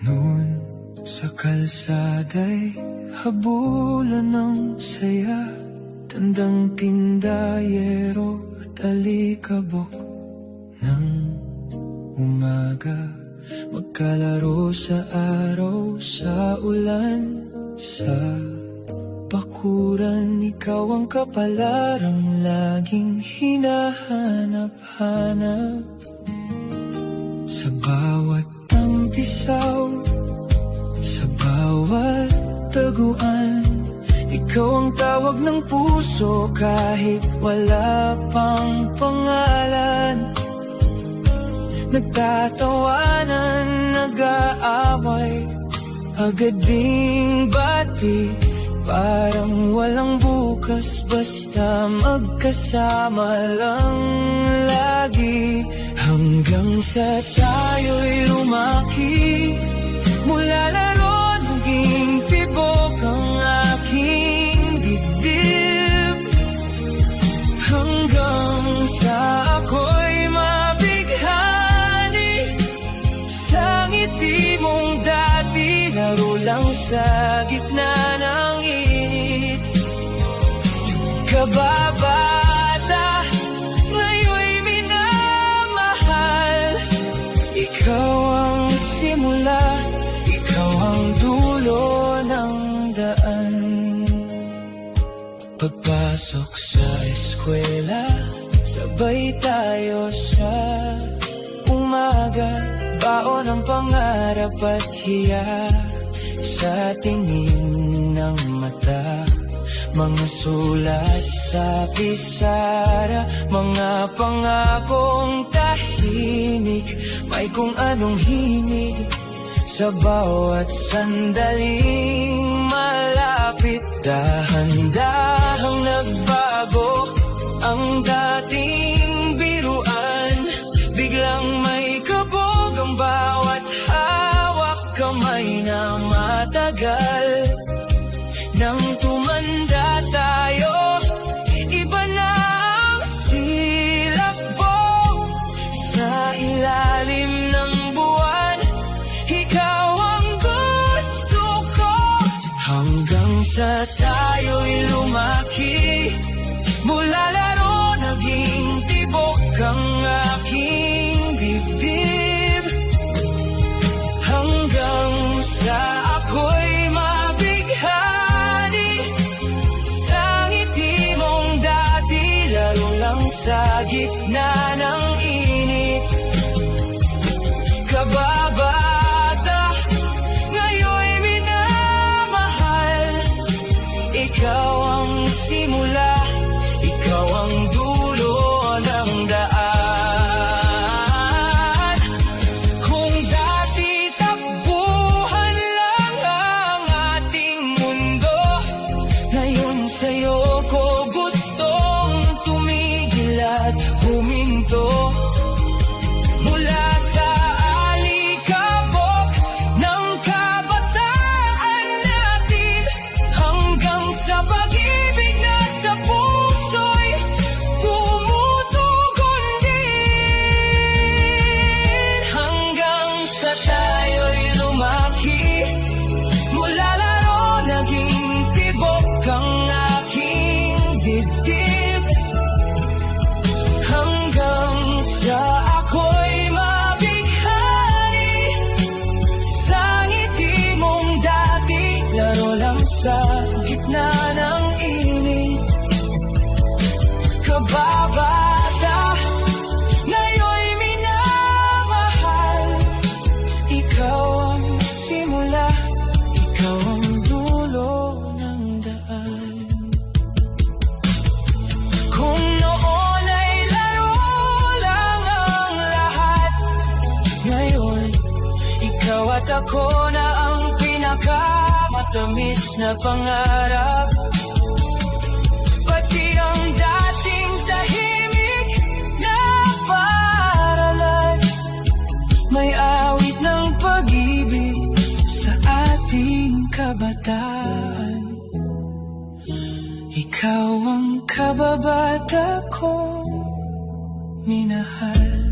Noon sa kalsada'y habulan ng saya, tandang tindayero at alikabok ng umaga. Magkalaro sa araw, sa ulan, sa bakuran. Ikaw ang kapalarang laging hinahanap-hanap. Sa bawat tampisaw, sa bawat taguan, ikaw ang tawag ng puso kahit wala pang pangalan. Nagtatawanan, nag-aaway, agad ding bati, parang walang bukas, basta magkasama lang lagi. Hanggang sa tayo'y lumaki, mula laro naging tibok ang aking dibdib. Hanggang sa ako'y mabighani sa ngiti mong dati, laro lang sa gitna ng init. Kababata, ngayon'y minamahal. Ikaw ang simula, ikaw ang dulo ng daan. Pagpasok sa eskwela, sabay tayo sa umaga. Baon ang pangarap at hiya sa tingin ng mata. Mga sulat sa pisara, mga pangakong tahimik, may kung anong himig sa bawat sandaling malapit. Dahan-dahang nagbago ang dating biruan, biglang may kabog ang bawat hawak kamay na matagal. Nang tumanda tayo, iba na ang silakbong sa ilalim ng buwan. Ikaw ang gusto ko. Hanggang sa tayo'y lumaki, mula laro naging tibok ang aking dibdib. Hanggang sa ako'y mabighani sa ngiti mong dati, laro lang sa gitna ng init. Kababata, ngayon'y minamahal. Ikaw ang simula, ikaw ang dulo ng daan. Kung dati takbuhan lang ang ating mundo, ngayon sa'yo ko gustong tumigil at huminto. Mula sa alikabok ng kabataan natin, hanggang sa pag-ibig na sa puso'y tumutugon din. Hanggang sa tayo'y lumaki, mula laro naging tibok ang aking dibdib. Hanggang sa ako'y mabighani sa ngiti mong dati, laro lang sa gitna ng init. Kababata, ngayon'y minamahal. Ikaw ang simula, ikaw ang dulo ng daan. Kung noon ay laro lang ang lahat, ngayon ikaw at ako na ang pinakamatamis na pangarap. Pati ang dating tahimik na paaralan, may awit ng pag-ibig sa ating kabataan. Ikaw ang kababata kong minahal.